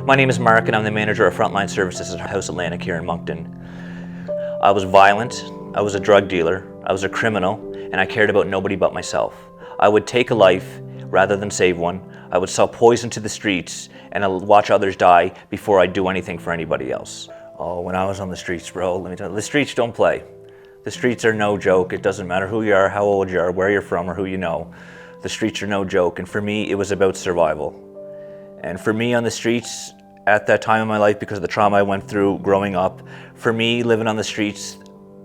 My name is Mark and I'm the manager of Frontline Services at House Atlantic here in Moncton. I was violent, I was a drug dealer, I was a criminal, and I cared about nobody but myself. I would take a life rather than save one. I would sell poison to the streets and I'd watch others die before I'd do anything for anybody else. Oh, when I was on the streets, bro, let me tell you, the streets don't play. The streets are no joke. It doesn't matter who you are, how old you are, where you're from, or who you know. The streets are no joke, and for me, it was about survival. And for me on the streets, at that time in my life, because of the trauma I went through growing up, for me, living on the streets,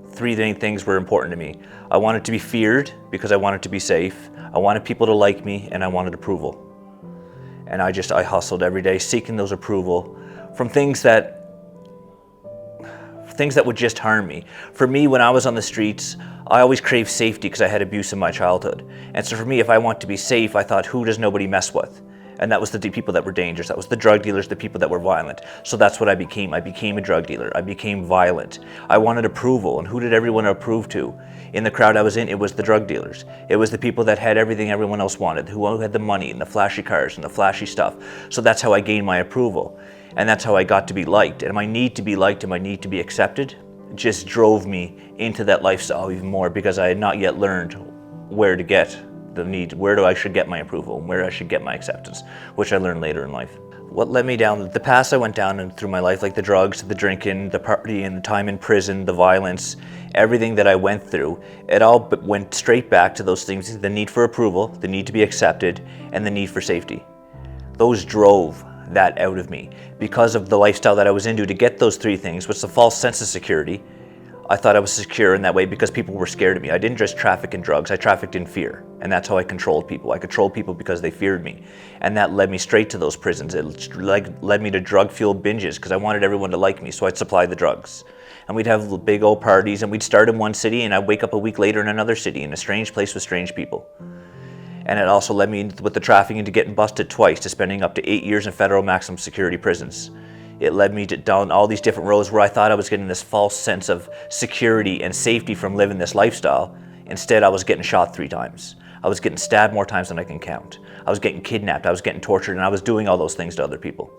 three main things were important to me. I wanted to be feared because I wanted to be safe. I wanted people to like me, and I wanted approval. And I hustled every day, seeking those approval from things that would just harm me. For me, when I was on the streets, I always craved safety because I had abuse in my childhood. And so for me, if I want to be safe, I thought, who does nobody mess with? And that was the people that were dangerous. That was the drug dealers, the people that were violent. So that's what I became. I became a drug dealer. I became violent. I wanted approval. And who did everyone approve to? In the crowd I was in, it was the drug dealers. It was the people that had everything everyone else wanted, who had the money and the flashy cars and the flashy stuff. So that's how I gained my approval. And that's how I got to be liked. And my need to be liked and my need to be accepted just drove me into that lifestyle even more, because I had not yet learned where to get the need, where I should get my approval, where I should get my acceptance, which I learned later in life. What led me down, the paths I went down and through my life, like the drugs, the drinking, the partying, the time in prison, the violence, everything that I went through, it all went straight back to those things: the need for approval, the need to be accepted, and the need for safety. Those drove that out of me. Because of the lifestyle that I was into, to get those three things, was a false sense of security. I thought I was secure in that way because people were scared of me. I didn't just traffic in drugs, I trafficked in fear. And that's how I controlled people. I controlled people because they feared me. And that led me straight to those prisons. It led me to drug-fueled binges because I wanted everyone to like me, so I'd supply the drugs. And we'd have big old parties, and we'd start in one city, and I'd wake up a week later in another city, in a strange place with strange people. And it also led me, with the trafficking, to getting busted twice, to spending up to 8 years in federal maximum security prisons. It led me down all these different roads where I thought I was getting this false sense of security and safety from living this lifestyle. Instead, I was getting shot 3 times. I was getting stabbed more times than I can count. I was getting kidnapped, I was getting tortured, and I was doing all those things to other people.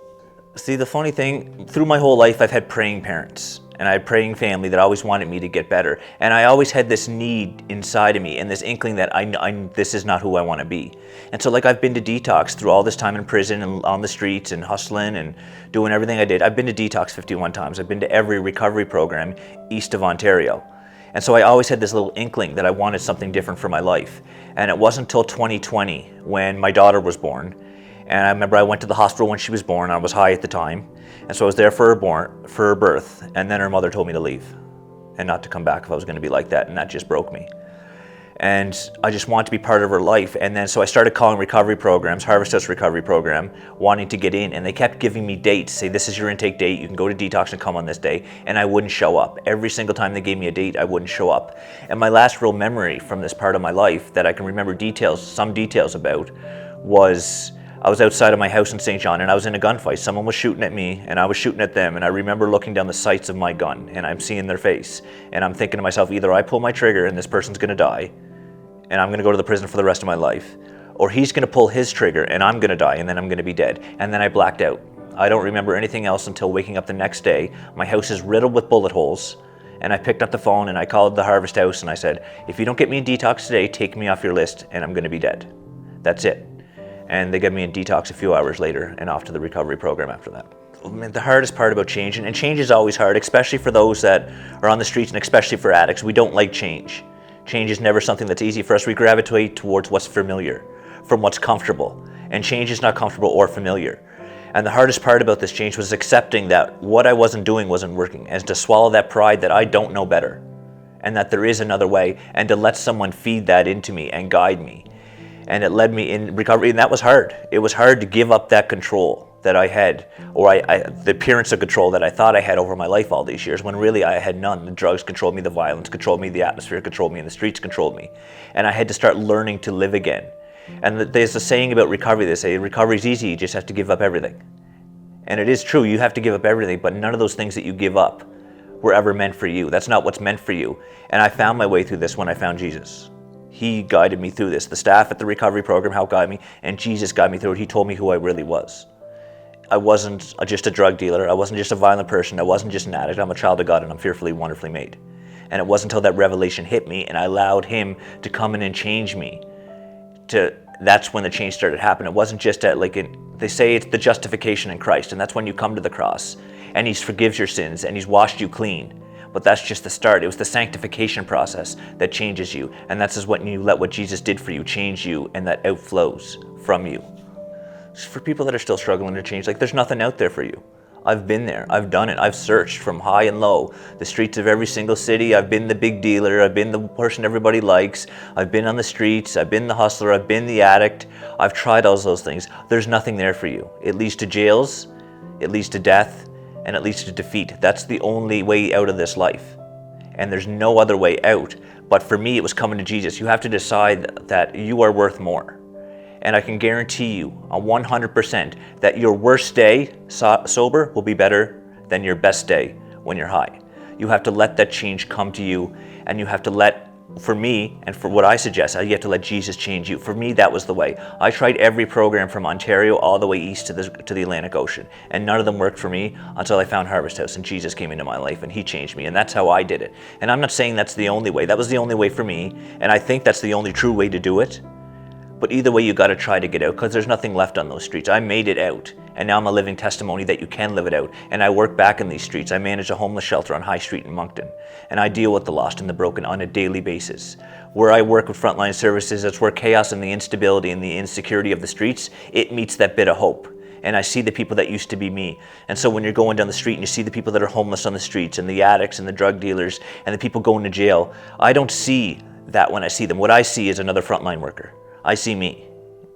See, the funny thing, through my whole life, I've had praying parents. And I had a praying family that always wanted me to get better. And I always had this need inside of me and this inkling that this is not who I want to be. And so, like, I've been to detox through all this time in prison and on the streets and hustling and doing everything I did. I've been to detox 51 times. I've been to every recovery program east of Ontario. And so I always had this little inkling that I wanted something different for my life. And it wasn't until 2020 when my daughter was born. And I remember I went to the hospital when she was born. I was high at the time. And so I was there for her birth, and then her mother told me to leave and not to come back if I was going to be like that, and that just broke me. And I just wanted to be part of her life. And then so I started calling recovery programs, Harvest House Recovery Program, wanting to get in, and they kept giving me dates, say, this is your intake date, you can go to detox and come on this day, and I wouldn't show up. Every single time they gave me a date, I wouldn't show up. And my last real memory from this part of my life that I can remember some details about, was I was outside of my house in St. John and I was in a gunfight. Someone was shooting at me and I was shooting at them, and I remember looking down the sights of my gun and I'm seeing their face, and I'm thinking to myself, either I pull my trigger and this person's gonna die and I'm gonna go to the prison for the rest of my life, or he's gonna pull his trigger and I'm gonna die and then I'm gonna be dead. And then I blacked out. I don't remember anything else until waking up the next day. My house is riddled with bullet holes, and I picked up the phone and I called the Harvest House and I said, if you don't get me in detox today, take me off your list and I'm gonna be dead. That's it. And they got me in detox a few hours later and off to the recovery program after that. I mean, the hardest part about change, and change is always hard, especially for those that are on the streets and especially for addicts, we don't like change. Change is never something that's easy for us. We gravitate towards what's familiar, from what's comfortable. And change is not comfortable or familiar. And the hardest part about this change was accepting that what I wasn't doing wasn't working, and to swallow that pride that I don't know better, and that there is another way, and to let someone feed that into me and guide me. And it led me in recovery, and that was hard. It was hard to give up that control that I had, or the appearance of control that I thought I had over my life all these years, when really I had none. The drugs controlled me, the violence controlled me, the atmosphere controlled me, and the streets controlled me. And I had to start learning to live again. And there's a saying about recovery, they say, recovery's easy, you just have to give up everything. And it is true, you have to give up everything, but none of those things that you give up were ever meant for you. That's not what's meant for you. And I found my way through this when I found Jesus. He guided me through this. The staff at the recovery program helped guide me, and Jesus guided me through it. He told me who I really was. I wasn't just a drug dealer, I wasn't just a violent person, I wasn't just an addict, I'm a child of God and I'm fearfully, wonderfully made. And it wasn't until that revelation hit me and I allowed him to come in and change me, that's when the change started happening. It wasn't just they say it's the justification in Christ, and that's when you come to the cross and he forgives your sins and he's washed you clean. But that's just the start. It was the sanctification process that changes you. And that's just when you let what Jesus did for you change you, and that outflows from you. For people that are still struggling to change, there's nothing out there for you. I've been there, I've done it, I've searched from high and low, the streets of every single city. I've been the big dealer, I've been the person everybody likes, I've been on the streets, I've been the hustler, I've been the addict. I've tried all those things. There's nothing there for you. It leads to jails, it leads to death, and it leads to defeat. That's the only way out of this life. And there's no other way out. But for me, it was coming to Jesus. You have to decide that you are worth more. And I can guarantee you 100% that your worst day sober will be better than your best day when you're high. You have to let that change come to you, and you have to for me, and for what I suggest, you have to let Jesus change you. For me, that was the way. I tried every program from Ontario all the way east to the Atlantic Ocean, and none of them worked for me until I found Harvest House, and Jesus came into my life and he changed me, and that's how I did it. And I'm not saying that's the only way. That was the only way for me, and I think that's the only true way to do it. But either way, you got to try to get out, because there's nothing left on those streets. I made it out, and now I'm a living testimony that you can live it out. And I work back in these streets. I manage a homeless shelter on High Street in Moncton, and I deal with the lost and the broken on a daily basis. Where I work with frontline services, that's where chaos and the instability and the insecurity of the streets, it meets that bit of hope. And I see the people that used to be me. And so when you're going down the street and you see the people that are homeless on the streets, and the addicts and the drug dealers and the people going to jail, I don't see that when I see them. What I see is another frontline worker. I see me,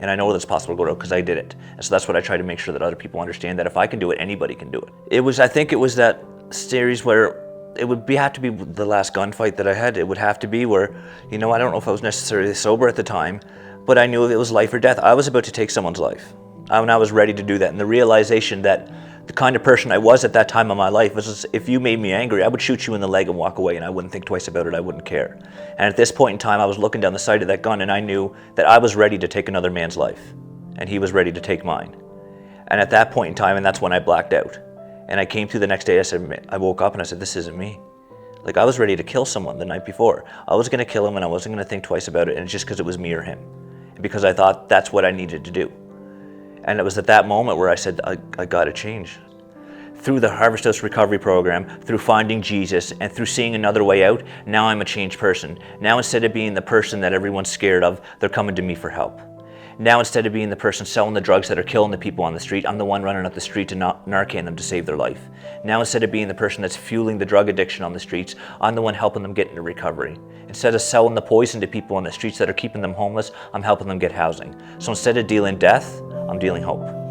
and I know that it's possible to go out because I did it. And so that's what I try to make sure that other people understand, that if I can do it, anybody can do it. I think it was that series where it would have to be the last gunfight that I had. It would have to be where, I don't know if I was necessarily sober at the time, but I knew it was life or death. I was about to take someone's life, and I was ready to do that. And the realization that the kind of person I was at that time of my life was, if you made me angry, I would shoot you in the leg and walk away, and I wouldn't think twice about it. I wouldn't care. And at this point in time, I was looking down the sight of that gun, and I knew that I was ready to take another man's life, and he was ready to take mine. And at that point in time, and that's when I blacked out. And I came through the next day, I woke up and I said, this isn't me. I was ready to kill someone the night before. I was going to kill him, and I wasn't going to think twice about it, and it's just because it was me or him. And because I thought that's what I needed to do. And it was at that moment where I said, I got to change. Through the Harvest House Recovery Program, through finding Jesus, and through seeing another way out, now I'm a changed person. Now instead of being the person that everyone's scared of, they're coming to me for help. Now instead of being the person selling the drugs that are killing the people on the street, I'm the one running up the street to Narcan them to save their life. Now instead of being the person that's fueling the drug addiction on the streets, I'm the one helping them get into recovery. Instead of selling the poison to people on the streets that are keeping them homeless, I'm helping them get housing. So instead of dealing death, I'm dealing hope.